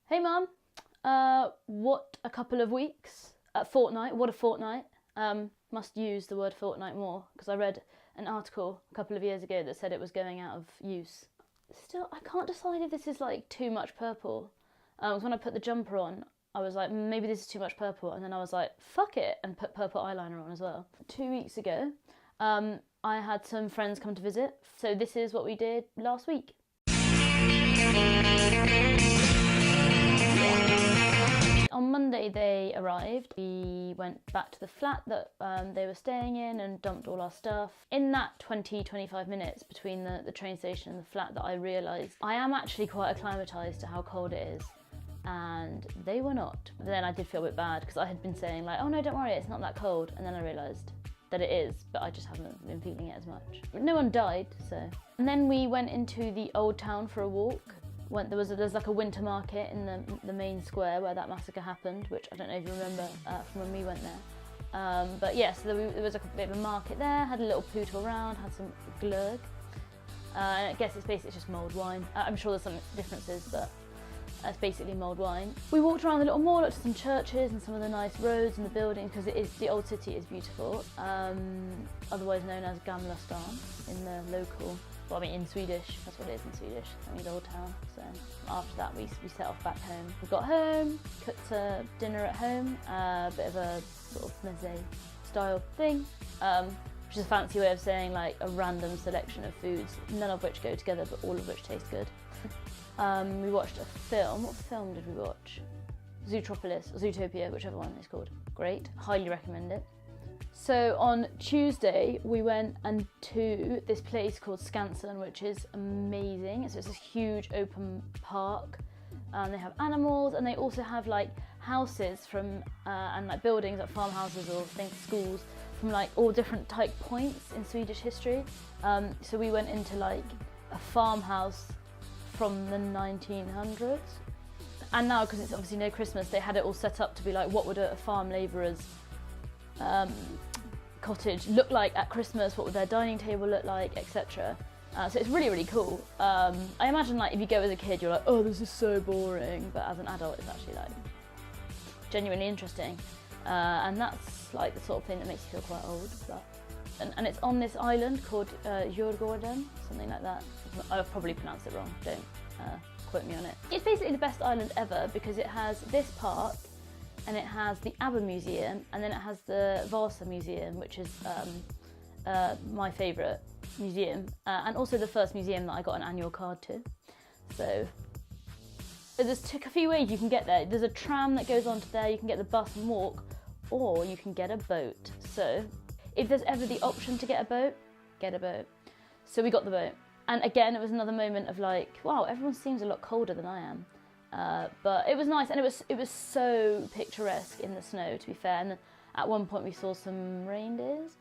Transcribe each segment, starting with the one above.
Hey mum, what a couple of weeks? Fortnight, what a fortnight. Must use the word fortnight more because I read an article a couple of years ago that said it was going out of use. Still, I can't decide if this is like too much purple. Because when I put the jumper on, I was like, maybe this is too much purple. And then I was like, fuck it, and put purple eyeliner on as well. 2 weeks ago, I had some friends come to visit. So this is what we did last week. On Monday they arrived. We went back to the flat that they were staying in and dumped all our stuff. In that 20-25 minutes between the train station and the flat that I realised I am actually quite acclimatised to how cold it is, and they were not. But then I did feel a bit bad because I had been saying like, oh no, don't worry, it's not that cold, and then I realised that it is, but I just haven't been feeling it as much. But no one died, so. And then we went into the old town for a walk. There's like a winter market in the main square where that massacre happened, which I don't know if you remember from when we went there. But yeah, so there was like a bit of a market there, had a little pootle around, had some glögg. And I guess it's basically just mulled wine. I'm sure there's some differences, but it's basically mulled wine. We walked around the little mall, looked at some churches and some of the nice roads and the buildings, because the old city is beautiful, otherwise known as Gamla stan in the local. Well, I mean, in Swedish, that's what it is in Swedish. That means old town. So after that, we set off back home. We got home, cooked dinner at home, a bit of a sort of meze style thing, which is a fancy way of saying like a random selection of foods, none of which go together, but all of which taste good. We watched a film. What film did we watch? Zootropolis, or Zootopia, whichever one it's called. Great, highly recommend it. So on Tuesday we went to this place called Skansen, which is amazing. So it's this huge open park, and they have animals, and they also have like houses from and like buildings like farmhouses or schools from like all different type points in Swedish history. So we went into like a farmhouse from the 1900s, and now because it's obviously no Christmas, they had it all set up to be like, what would a farm labourer's cottage look like at Christmas, what would their dining table look like, etc. So it's really, really cool. I imagine like if you go as a kid, you're like, oh, this is so boring, but as an adult, it's actually like genuinely interesting. And that's like the sort of thing that makes you feel quite old. But, and it's on this island called Djurgården, something like that. I've probably pronounced it wrong, don't quote me on it. It's basically the best island ever because it has this part, and it has the ABBA Museum, and then it has the Vasa Museum, which is my favourite museum, and also the first museum that I got an annual card to. So there's a few ways you can get there. There's a tram that goes onto there, you can get the bus and walk, or you can get a boat. So if there's ever the option to get a boat, get a boat. So we got the boat. And again, it was another moment of like, wow, everyone seems a lot colder than I am. But it was nice, and it was so picturesque in the snow, to be fair. And at one point we saw some reindeers,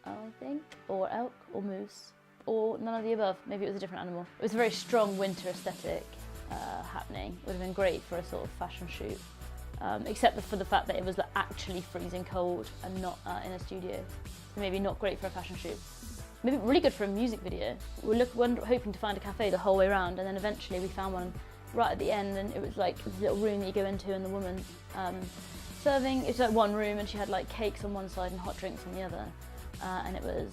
I think, or elk, or moose, or none of the above. Maybe it was a different animal. It was a very strong winter aesthetic happening. It would have been great for a sort of fashion shoot, except for the fact that it was like, actually freezing cold and not in a studio. So maybe not great for a fashion shoot. Maybe really good for a music video. We're hoping to find a cafe the whole way around, and then eventually we found one right at the end, and it was like this little room that you go into, and the woman serving, it's like one room, and she had like cakes on one side and hot drinks on the other, and it was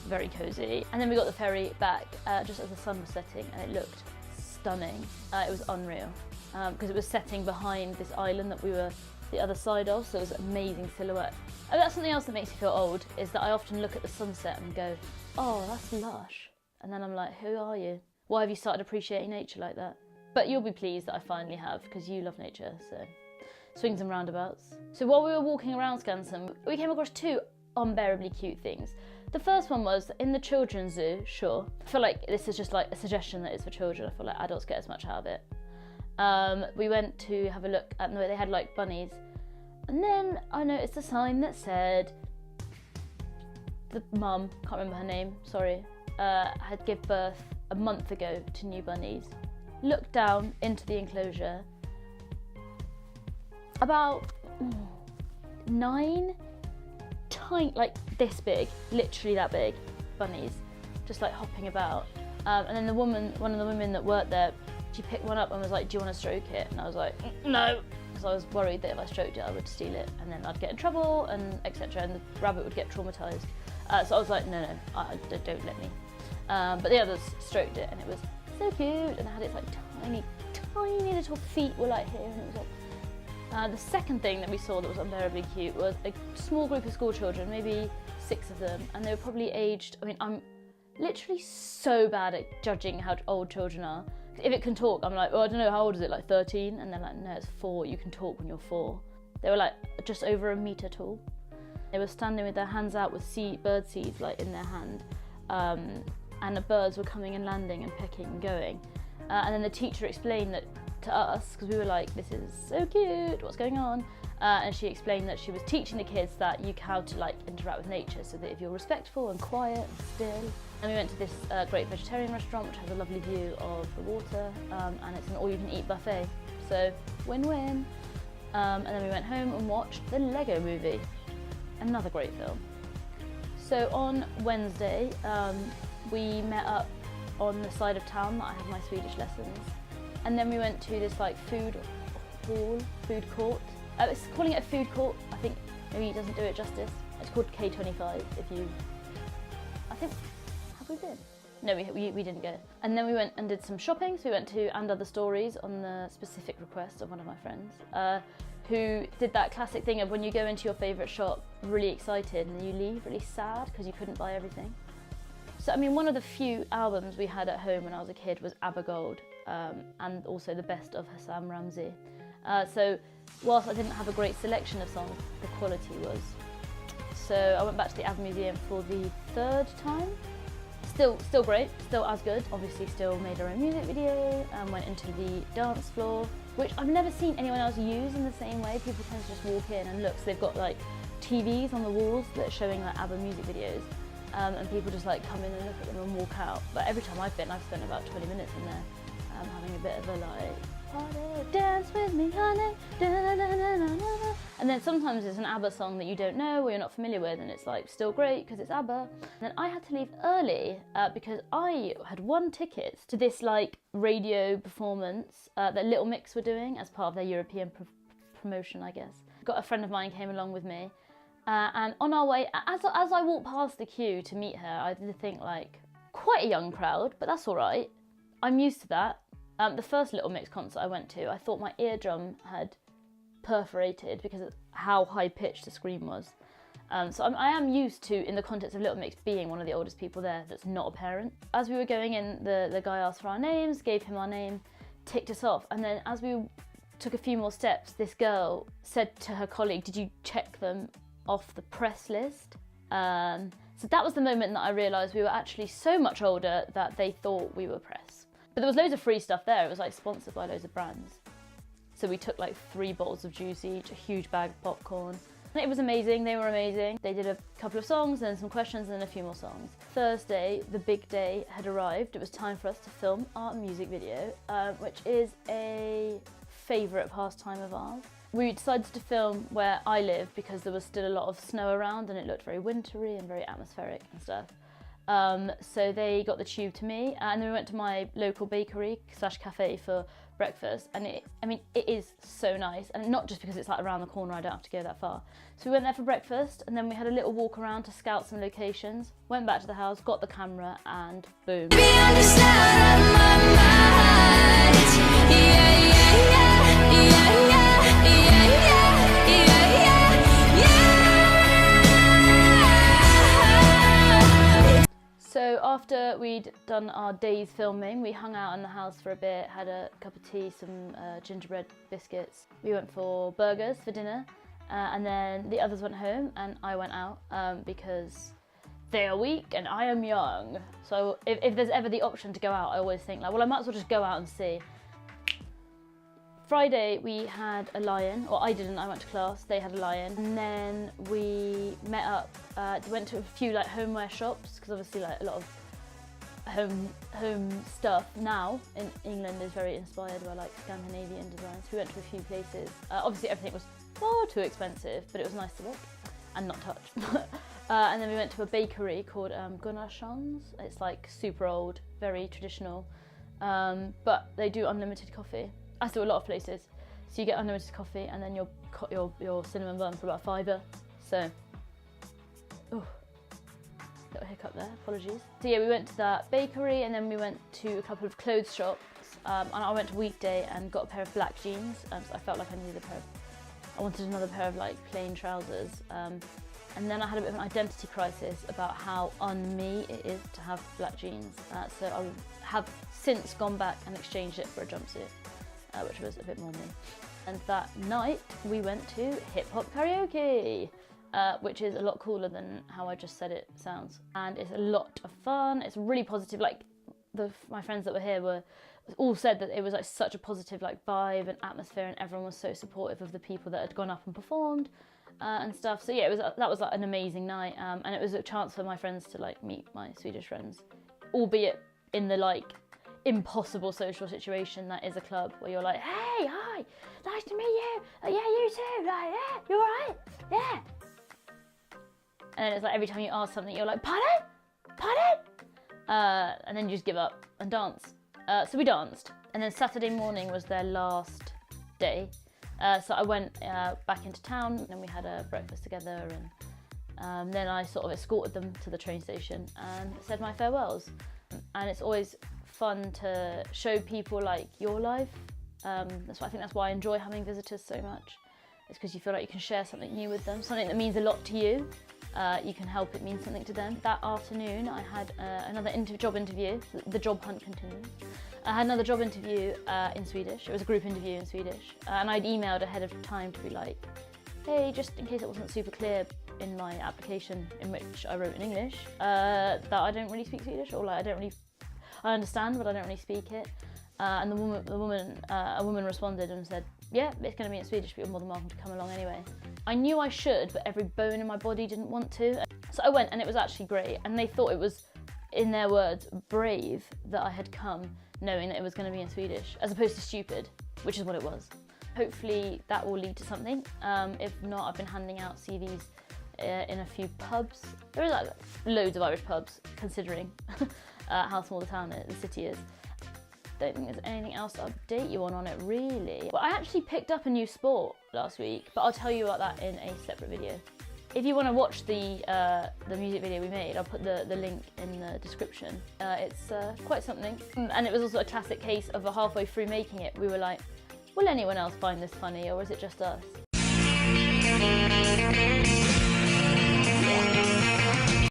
very cosy. And then we got the ferry back just as the sun was setting, and it looked stunning. It was unreal because it was setting behind this island that we were the other side of, so it was an amazing silhouette. And that's something else that makes me feel old, is that I often look at the sunset and go, oh, that's lush, and then I'm like, who are you? Why have you started appreciating nature like that? But you'll be pleased that I finally have, because you love nature, so swings and roundabouts. So while we were walking around Skansen, we came across two unbearably cute things. The first one was in the children's zoo, sure. I feel like this is just like a suggestion that it's for children. I feel like adults get as much out of it. We went to have a look at, no, they had like bunnies. And then I noticed a sign that said, the mum, can't remember her name, sorry, had given birth a month ago to new bunnies. Looked down into the enclosure, about 9 tiny, like this big, literally that big, bunnies, just like hopping about. And then one of the women that worked there She picked one up and was like, do you want to stroke it? And I was like, no. Because I was worried that if I stroked it, I would steal it and then I'd get in trouble and etc. And the rabbit would get traumatised. So I was like, no, don't let me. But the others stroked it and it was so cute. And it had its like tiny little feet were like here and it was like... the second thing that we saw that was unbearably cute was a small group of school children, maybe 6 of them, and they were probably aged, I mean, I'm literally so bad at judging how old children are. If it can talk, I'm like, oh, I don't know, how old is it, like 13? And they're like, no, it's 4, you can talk when you're 4. They were like just over a metre tall. They were standing with their hands out with bird seeds like in their hand, and the birds were coming and landing and pecking and going. And then the teacher explained that to us, because we were like, this is so cute, what's going on? And she explained that she was teaching the kids that how to like interact with nature, so that if you're respectful and quiet and still. And we went to this great vegetarian restaurant which has a lovely view of the water, and it's an all-you-can-eat buffet, so win-win. And then we went home and watched the Lego Movie, another great film. So on Wednesday, we met up on the side of town that I have my Swedish lessons. And then we went to this like food court. It's calling it a food court, I think maybe it doesn't do it justice. It's called K25 if you... I think... Have we been? No, we didn't go. And then we went and did some shopping. So we went to And Other Stories on the specific request of one of my friends, who did that classic thing of when you go into your favourite shop really excited and you leave really sad because you couldn't buy everything. So I mean, one of the few albums we had at home when I was a kid was ABBA Gold, and also the best of Hassam Ramsey. So whilst I didn't have a great selection of songs, the quality was. So I went back to the ABBA Museum for the 3rd time. Still great, still as good. Obviously still made our own music video and went into the dance floor, which I've never seen anyone else use in the same way. People tend to just walk in and look, so they've got like TVs on the walls that are showing like ABBA music videos. And people just like come in and look at them and walk out. But every time I've been, I've spent about 20 minutes in there, having a bit of a like, party, dance with me, honey, da, da, da, da, da, da. And then sometimes it's an ABBA song that you don't know or you're not familiar with, and it's like still great because it's ABBA. And then I had to leave early because I had won tickets to this like radio performance that Little Mix were doing as part of their European promotion, I guess. Got a friend of mine came along with me. And on our way, as I walked past the queue to meet her, I did think like, quite a young crowd, but that's all right. I'm used to that. The first Little Mix concert I went to, I thought my eardrum had perforated because of how high-pitched the scream was. So I am used to, in the context of Little Mix, being one of the oldest people there that's not a parent. As we were going in, the guy asked for our names, gave him our name, ticked us off, and then as we took a few more steps, this girl said to her colleague, did you check them off the press list? So that was the moment that I realised we were actually so much older that they thought we were press. But there was loads of free stuff there. It was like sponsored by loads of brands. So we took like 3 bottles of juice each, a huge bag of popcorn. And it was amazing, they were amazing. They did a couple of songs and some questions and a few more songs. Thursday, the big day had arrived. It was time for us to film our music video, which is a favourite pastime of ours. We decided to film where I live because there was still a lot of snow around and it looked very wintry and very atmospheric and stuff. So they got the tube to me, and then we went to my local bakery / cafe for breakfast, and it is so nice, and not just because it's like around the corner, I don't have to go that far. So we went there for breakfast, and then we had a little walk around to scout some locations, went back to the house, got the camera, and boom. So after we'd done our day's filming, we hung out in the house for a bit, had a cup of tea, some gingerbread biscuits. We went for burgers for dinner, and then the others went home and I went out because they are weak and I am young. So if there's ever the option to go out, I always think like, well, I might as well just go out and see. Friday we had a lie-in, or I didn't, I went to class, they had a lie-in. And then we met up, went to a few like homeware shops, because obviously like a lot of home stuff now in England is very inspired by like Scandinavian designs. We went to a few places. Obviously everything was far too expensive, but it was nice to look and not touch. And then we went to a bakery called Gunnarsson's. It's like super old, very traditional. but they do unlimited coffee, as do a lot of places. So you get unlimited coffee and then your cinnamon bun for about £5. So, oh, little hiccup there, apologies. So yeah, we went to that bakery and then we went to a couple of clothes shops. And I went to Weekday and got a pair of black jeans. So I felt like I wanted another pair of like plain trousers. And then I had a bit of an identity crisis about how un-me it is to have black jeans. So I have since gone back and exchanged it for a jumpsuit, which was a bit more me. And that night we went to hip hop karaoke, which is a lot cooler than how I just said it sounds. And it's a lot of fun. It's really positive. Like my friends that were here all said that it was like such a positive like vibe and atmosphere, and everyone was so supportive of the people that had gone up and performed and stuff. So yeah, that was like an amazing night, and it was a chance for my friends to like meet my Swedish friends, albeit in the like impossible social situation that is a club where you're like, hey, hi, nice to meet you. Yeah, you too. Like, yeah, you all right? Yeah. And then it's like every time you ask something, you're like, pardon? And then you just give up and dance. So we danced, and then Saturday morning was their last day. So I went back into town and we had a breakfast together, and then I sort of escorted them to the train station and said my farewells. And it's always fun to show people like your life. I think that's why I enjoy having visitors so much. It's because you feel like you can share something new with them, something that means a lot to you. You can help it mean something to them. That afternoon I had another job interview. The job hunt continues. I had another job interview in Swedish. It was a group interview in Swedish. And I'd emailed ahead of time to be like, hey, just in case it wasn't super clear in my application in which I wrote in English, that I don't really speak Swedish, or like I understand but I don't really speak it. And a woman responded and said, yeah, it's going to be in Swedish, but you're more than welcome to come along anyway. I knew I should, but every bone in my body didn't want to. So I went, and it was actually great. And they thought it was, in their words, brave that I had come knowing that it was going to be in Swedish, as opposed to stupid, which is what it was. Hopefully that will lead to something. If not, I've been handing out CVs in a few pubs. There are like loads of Irish pubs, considering how small the city is. Don't think there's anything else to update you on it really. Well, I actually picked up a new sport last week, but I'll tell you about that in a separate video. If you want to watch the music video we made, I'll put the link in the description. It's quite something. And it was also a classic case of halfway through making it, we were like, will anyone else find this funny, or is it just us?